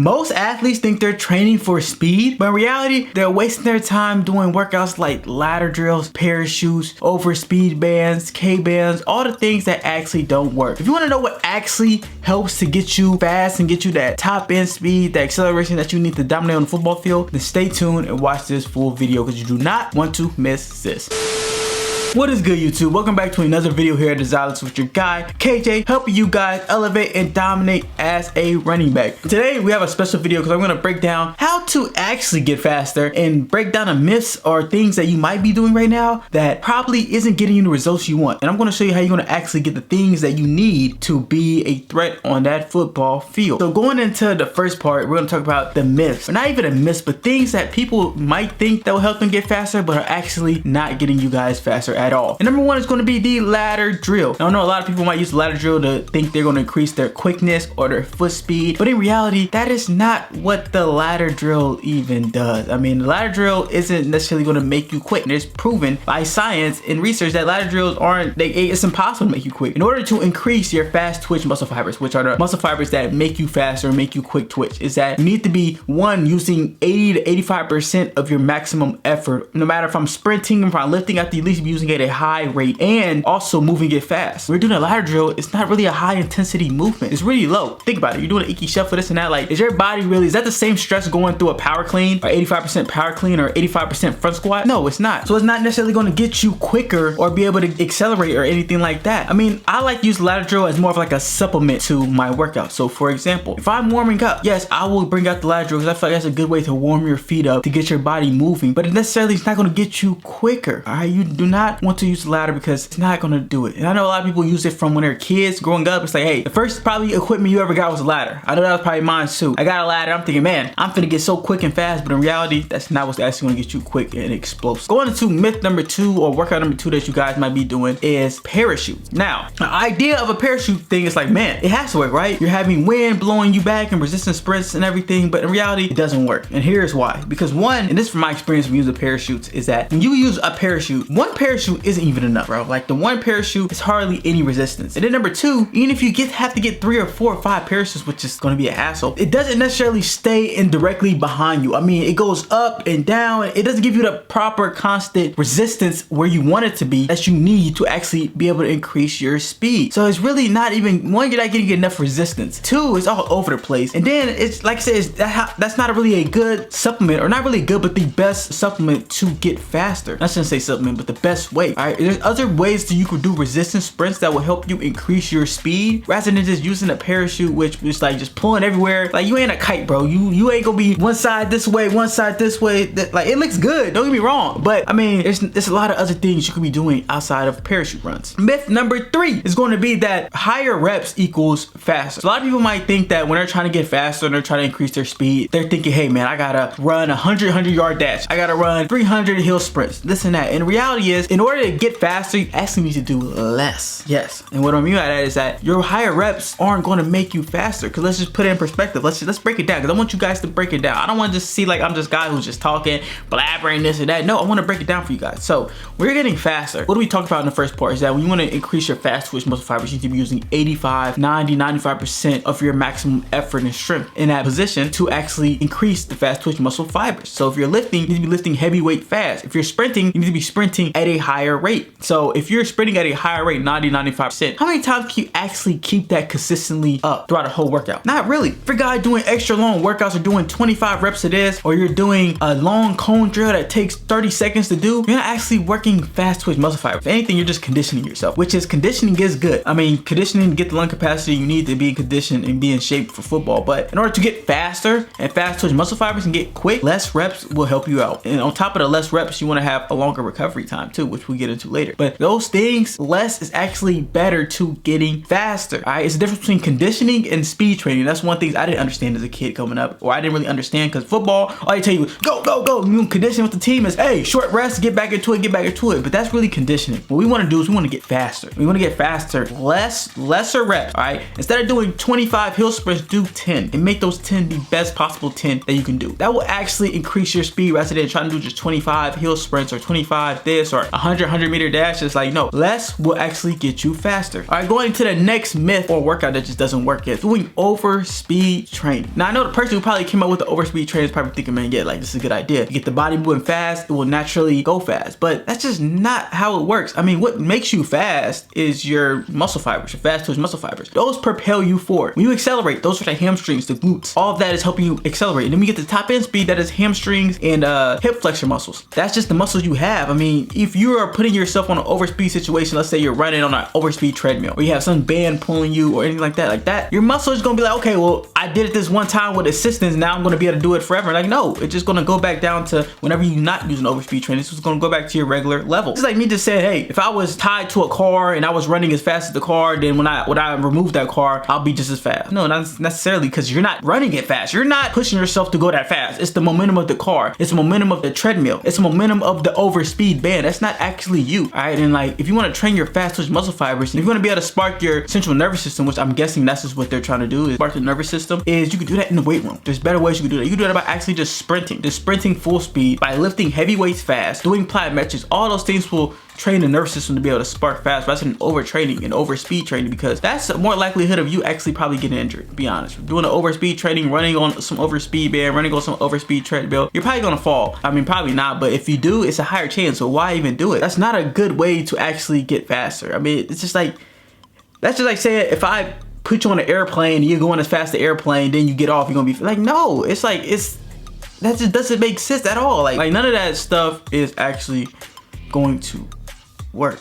Most athletes think they're training for speed, but in reality, they're wasting their time doing workouts like ladder drills, parachutes, over speed bands, K-bands, all the things that actually don't work. If you want to know what actually helps to get you fast and get you that top end speed, the acceleration that you need to dominate on the football field, then stay tuned and watch this full video because you do not want to miss this. What is good, YouTube? Welcome back to another video here at desireLess with your guy KJ, helping you guys elevate and dominate as a running back. Today we have a special video because I'm going to break down how to actually get faster and break down the myths or things that you might be doing right now that probably isn't getting you the results you want. And I'm going to show you how you're going to actually get the things that you need to be a threat on that football field. So going into the first part, we're going to talk about the myths, or not even a myths, but things that people might think that will help them get faster but are actually not getting you guys faster at all. And number one is going to be the ladder drill. Now, I know a lot of people might use the ladder drill to think they're going to increase their quickness or their foot speed, but in reality, that is not what the ladder drill even does. I mean, the ladder drill isn't necessarily going to make you quick. And it's proven by science and research that ladder drills it's impossible to make you quick. In order to increase your fast twitch muscle fibers, which are the muscle fibers that make you faster and make you quick twitch, is that you need to be using 80 to 85% of your maximum effort. No matter if I'm sprinting, if I'm lifting, I have to at least be using it at a high rate and also moving it fast. When you're doing a ladder drill, it's not really a high intensity movement. It's really low. Think about it. You're doing an icky shuffle, this and that. Like, is your body really, is that the same stress going through a power clean or 85% power clean or 85% front squat? No, it's not. So it's not necessarily going to get you quicker or be able to accelerate or anything like that. I mean, I like to use ladder drill as more of like a supplement to my workout. So for example, if I'm warming up, yes, I will bring out the ladder drill because I feel like that's a good way to warm your feet up to get your body moving, but it necessarily is not going to get you quicker. All right, you do not want to use the ladder because it's not going to do it. And I know a lot of people use it from when they're kids growing up. It's like, hey, the first probably equipment you ever got was a ladder. I know that was probably mine too. I got a ladder. I'm thinking, man, I'm finna get so quick and fast, but in reality, that's not what's actually going to get you quick and explosive. Going into myth number 2 or workout number 2 that you guys might be doing is parachutes. Now, the idea of a parachute thing is like, man, it has to work, right? You're having wind blowing you back and resistance sprints and everything, but in reality, it doesn't work. And here's why. Because one, and this is from my experience with using parachutes, is that when you use a parachute, one parachute isn't even enough, bro. Like, the one parachute is hardly any resistance. And then number 2, even if you have to get 3 or 4 or 5 parachutes, which is going to be a hassle, it doesn't necessarily stay in directly behind you. I mean, it goes up and down. It doesn't give you the proper constant resistance where you want it to be that you need to actually be able to increase your speed. So it's really not even, one, you're not getting enough resistance. 2, it's all over the place. And then it's like I said, that's not really a good supplement, or not really good, but the best supplement to get faster. I shouldn't say supplement, but the best way. All right, there's other ways that you could do resistance sprints that will help you increase your speed rather than just using a parachute, which is like just pulling everywhere. Like, you ain't a kite, bro. You ain't gonna be one side this way, one side this way. Like, it looks good, don't get me wrong, but I mean, there's a lot of other things you could be doing outside of parachute runs. Myth number 3 is going to be that higher reps equals faster. So a lot of people might think that when they're trying to get faster and they're trying to increase their speed, they're thinking, hey man, I gotta run 100 yard dash, I gotta run 300 hill sprints, this and that. And the reality is, in order to get faster, you actually need to do less. Yes. And what I mean by that is that your higher reps aren't going to make you faster. Because let's just put it in perspective. Let's break it down, because I want you guys to break it down. I don't want to just see like I'm just guy who's just talking, blabbering this and that. No, I want to break it down for you guys. So when you're getting faster, what do we talk about in the first part is that when you want to increase your fast twitch muscle fibers, you need to be using 85, 90, 95% of your maximum effort and strength in that position to actually increase the fast twitch muscle fibers. So if you're lifting, you need to be lifting heavyweight fast. If you're sprinting, you need to be sprinting at a higher rate. So if you're sprinting at a higher rate, 90, 95%, how many times can you actually keep that consistently up throughout a whole workout? Not really. If you're a guy doing extra long workouts or doing 25 reps of this, or you're doing a long cone drill that takes 30 seconds to do, you're not actually working fast twitch muscle fibers. If anything, you're just conditioning yourself, which is, conditioning is good. I mean, conditioning to get the lung capacity you need to be in condition and be in shape for football. But in order to get faster and fast twitch muscle fibers and get quick, less reps will help you out. And on top of the less reps, you want to have a longer recovery time too, which we'll get into later. But those things, less is actually better to getting faster. All right, it's the difference between conditioning and speed training. That's one thing I didn't understand as a kid coming up, or I didn't really understand, because football, all they tell you is go, go, go. You conditioning with the team is, hey, short rest, get back into it, get back into it. But that's really conditioning. What we want to do is we want to get faster. We want to get faster, lesser reps. All right, instead of doing 25 hill sprints, do 10 and make those 10 the best possible 10 that you can do. That will actually increase your speed rather than trying to do just 25 hill sprints or 25 this or 100 100 meter dash. It's like, no, less will actually get you faster. All right, going into the next myth or workout that just doesn't work yet, doing over speed training. Now I know the person who probably came up with the over speed training is probably thinking, man, yeah, like this is a good idea. You get the body moving fast, it will naturally go fast, but that's just not how it works. I mean, what makes you fast is your muscle fibers, your fast twitch muscle fibers. Those propel you forward. When you accelerate, those are the hamstrings, the glutes. All of that is helping you accelerate. And then we get the top end speed, that is hamstrings and hip flexor muscles. That's just the muscles you have. I mean, if you are putting yourself on an overspeed situation, let's say you're running on an overspeed treadmill, or you have some band pulling you or anything like that, your muscle is gonna be like, okay, well, I did it this one time with assistance, now I'm gonna be able to do it forever. Like, no, it's just gonna go back down to whenever you're not using overspeed training, it's just gonna go back to your regular level. It's like me just saying, hey, if I was tied to a car and I was running as fast as the car, then when I remove that car, I'll be just as fast. No, not necessarily, because you're not running it fast. You're not pushing yourself to go that fast. It's the momentum of the car. It's the momentum of the treadmill. It's the momentum of the overspeed band. That's not actually you. All right, and like, if you want to train your fast twitch muscle fibers, if you want to be able to spark your central nervous system, which I'm guessing that's just what they're trying to do, is spark the nervous system, is you can do that in the weight room. There's better ways you can do that. You can do that by actually just sprinting full speed, by lifting heavy weights fast, doing plyometrics. All those things will train the nervous system to be able to spark fast. But that's an overtraining and overspeed training, because that's more likelihood of you actually probably getting injured, to be honest. Doing an overspeed training, running on some overspeed band, running on some overspeed treadmill, you're probably gonna fall. I mean, probably not, but if you do, it's a higher chance, so why even do it? That's not a good way to actually get faster. I mean, it's just like, that's just like saying, if I put you on an airplane and you're going as fast as the airplane, then you get off, you're gonna be like, no, it's like, that just doesn't make sense at all. Like none of that stuff is actually going to work.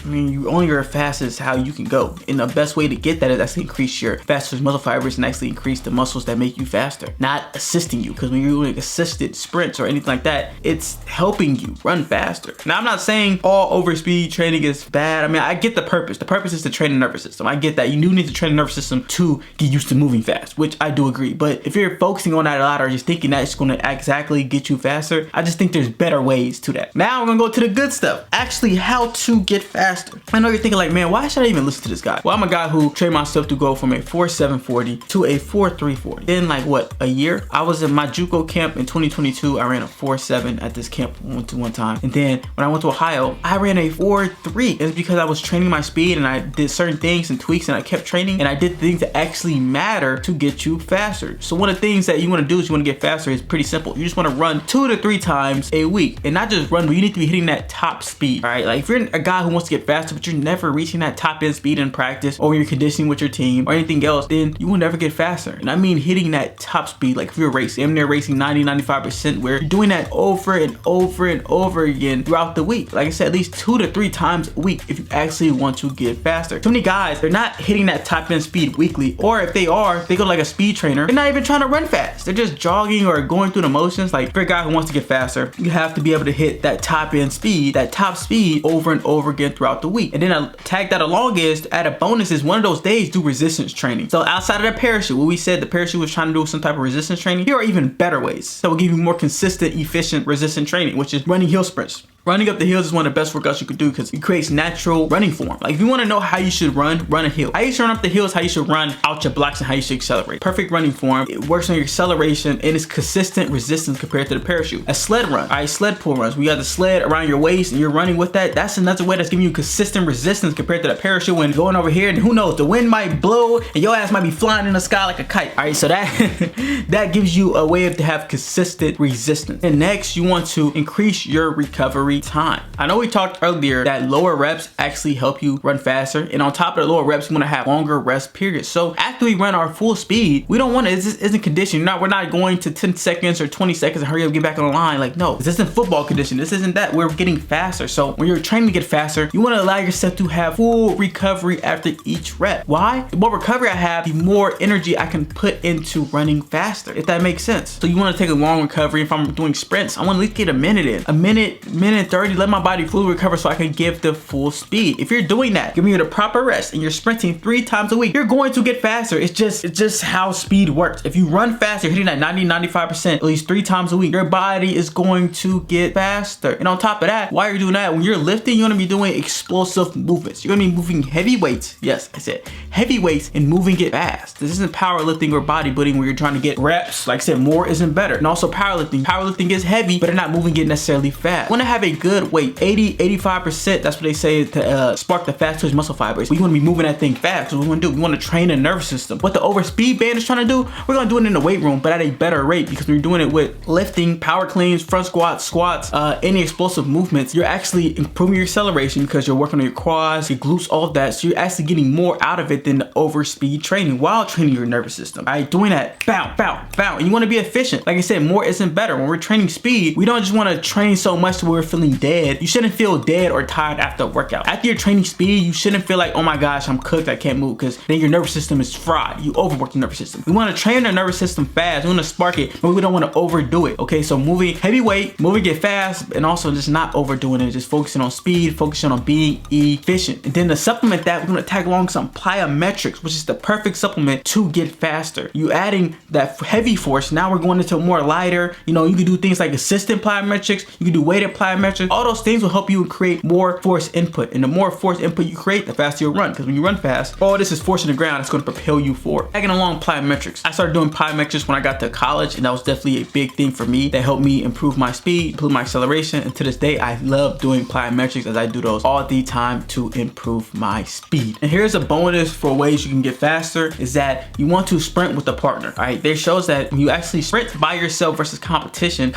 I mean, you only are fast as how you can go. And the best way to get that is actually increase your fast twitch muscle fibers and actually increase the muscles that make you faster, not assisting you. Because when you're doing assisted sprints or anything like that, it's helping you run faster. Now, I'm not saying all overspeed training is bad. I mean, I get the purpose. The purpose is to train the nervous system. I get that. You do need to train the nervous system to get used to moving fast, which I do agree. But if you're focusing on that a lot, or just thinking that it's going to exactly get you faster, I just think there's better ways to that. Now, we're going to go to the good stuff. Actually, how to get faster. I know you're thinking like, man, why should I even listen to this guy? Well, I'm a guy who trained myself to go from a 4.740 to a 4.340 in like what, a year? I was in my JUCO camp in 2022. I ran a 4.7 at this camp one time. And then when I went to Ohio, I ran a 4.3. It's because I was training my speed and I did certain things and tweaks, and I kept training and I did things that actually matter to get you faster. So one of the things that you want to do is you want to get faster is pretty simple. You just want to run 2 to 3 times a week, and not just run, but you need to be hitting that top speed. All right, like if you're a guy who wants to get faster, but you're never reaching that top end speed in practice, or when you're conditioning with your team or anything else, then you will never get faster. And I mean hitting that top speed, like if you're racing, I'm there racing 90-95%, where you're doing that over and over and over again throughout the week. Like I said, at least 2 to 3 times a week if you actually want to get faster. Too many guys, they're not hitting that top end speed weekly, or if they are, they go like a speed trainer. They're not even trying to run fast. They're just jogging or going through the motions. Like, if you're a guy who wants to get faster, you have to be able to hit that top end speed, that top speed over and over again throughout the week. And then I tag that along is, add a bonus, is one of those days do resistance training. So outside of the parachute, what we said the parachute was trying to do some type of resistance training, here are even better ways that will give you more consistent, efficient resistance training, which is running hill sprints. Running up the hills is one of the best workouts you could do because it creates natural running form. Like if you want to know how you should run a hill. How you should run up the hills, how you should run out your blocks, and how you should accelerate. Perfect running form. It works on your acceleration and it's consistent resistance compared to the parachute. A sled run, all right, sled pull runs. We got the sled around your waist and you're running with that. That's another way that's giving you consistent resistance compared to the parachute. When going over here, and who knows, the wind might blow and your ass might be flying in the sky like a kite. All right, so that that gives you a way to have consistent resistance. And next, you want to increase your recovery time. I know we talked earlier that lower reps actually help you run faster, and on top of the lower reps, you want to have longer rest periods. So after we run our full speed, we don't want to, this isn't conditioning. We're not going to 10 seconds or 20 seconds and hurry up, get back on the line. Like, no, this isn't football conditioning. This isn't that. We're getting faster. So when you're training to get faster, you want to allow yourself to have full recovery after each rep. Why? The more recovery I have, the more energy I can put into running faster, if that makes sense. So you want to take a long recovery. If I'm doing sprints, I want to at least get a minute in. A minute 30, let my body fully recover so I can give the full speed. If you're doing that, giving you the proper rest, and you're sprinting 3 times a week, you're going to get faster. It's just how speed works. If you run faster, hitting that 90-95% at least 3 times a week, your body is going to get faster. And on top of that, while you're doing that, when you're lifting, you're gonna be doing explosive movements. You're gonna be moving heavy weights. Yes, I said heavy weights and moving it fast. This isn't powerlifting or bodybuilding where you're trying to get reps. Like I said, more isn't better. And also powerlifting is heavy, but they're not moving it necessarily fast. You wanna have a a good weight, 80-85%. That's what they say to spark the fast twitch muscle fibers. We want to be moving that thing fast. So what we want to do, we want to train the nervous system. What the overspeed band is trying to do, we're going to do it in the weight room, but at a better rate, because when you're doing it with lifting, power cleans, front squats, any explosive movements, you're actually improving your acceleration because you're working on your quads, your glutes, all of that. So you're actually getting more out of it than the overspeed training while training your nervous system. All right, doing that, bow, bow, bow. And you want to be efficient. Like I said, more isn't better. When we're training speed, we don't just want to train so much to where we're feeling dead. You shouldn't feel dead or tired after a workout. After you're training speed, you shouldn't feel like, oh my gosh, I'm cooked, I can't move, because then your nervous system is fried. You overwork the nervous system. We want to train the nervous system fast. We want to spark it, but we don't want to overdo it. Okay, so moving heavy weight, moving it fast, and also just not overdoing it. Just focusing on speed, focusing on being efficient. And then to supplement that, we're going to tag along some plyometrics, which is the perfect supplement to get faster. You adding that heavy force. Now we're going into more lighter. You know, you can do things like assistant plyometrics. You can do weighted plyometrics. All those things will help you create more force input. And the more force input you create, the faster you'll run. Because when you run fast, all this is force in the ground. It's going to propel you forward. Tagging along plyometrics. I started doing plyometrics when I got to college, and that was definitely a big thing for me. That helped me improve my speed, improve my acceleration, and to this day, I love doing plyometrics as I do those all the time to improve my speed. And here's a bonus for ways you can get faster, is that you want to sprint with a partner. All right, there shows that when you actually sprint by yourself versus competition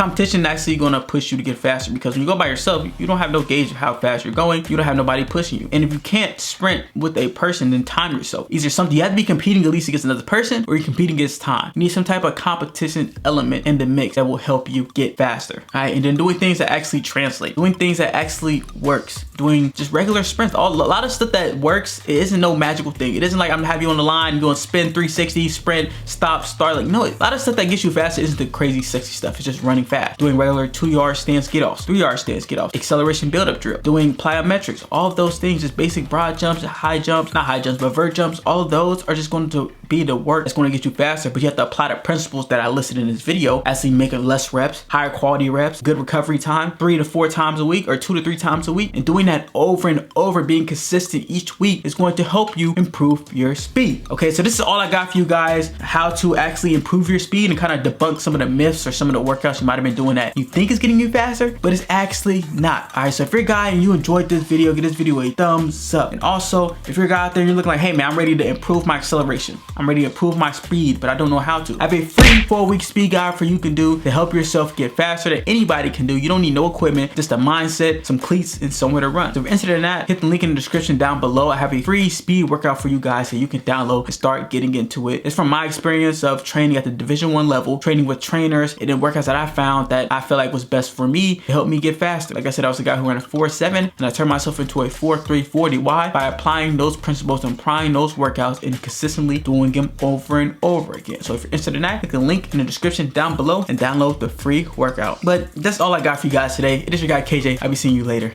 actually gonna push you to get faster, because when you go by yourself, you don't have no gauge of how fast you're going. You don't have nobody pushing you. And if you can't sprint with a person, then time yourself. Either something, you have to be competing at least against another person, or you're competing against time. You need some type of competition element in the mix that will help you get faster. All right, and then doing things that actually translate, doing things that actually works, doing just regular sprints. A lot of stuff that works, it isn't no magical thing. It isn't like I'm gonna have you on the line, you're gonna spin 360, sprint, stop, start. Like, no, a lot of stuff that gets you faster isn't the crazy sexy stuff. It's just running fast, doing regular 2-yard stance get offs, 3-yard stance get offs, acceleration build up drill, doing plyometrics, all of those things, just basic broad jumps, high jumps, not high jumps, but vert jumps. All of those are just going to be the work that's going to get you faster, but you have to apply the principles that I listed in this video, actually making less reps, higher quality reps, good recovery time, 3 to 4 times a week or 2 to 3 times a week, and doing that over and over, being consistent each week is going to help you improve your speed. Okay, so this is all I got for you guys, how to actually improve your speed and kind of debunk some of the myths or some of the workouts you might have been doing that you think is getting you faster, but it's actually not. All right, so if you're a guy and you enjoyed this video, give this video a thumbs up. And also, if you're a guy out there and you're looking like, hey man, I'm ready to improve my acceleration, I'm ready to improve my speed, but I don't know how to, I have a free 4-week speed guide for you can do to help yourself get faster that anybody can do. You don't need no equipment, just a mindset, some cleats, and somewhere to run. So if you're interested in that, hit the link in the description down below. I have a free speed workout for you guys so you can download and start getting into it. It's from my experience of training at the Division I level, training with trainers, and then workouts that I found that I feel like was best for me to help me get faster. Like I said, I was a guy who ran a 4.7 and I turned myself into a 4.340. Why? By applying those principles and applying those workouts and consistently doing them over and over again. So if you're interested in that, click the link in the description down below and download the free workout. But that's all I got for you guys today. It is your guy KJ. I'll be seeing you later.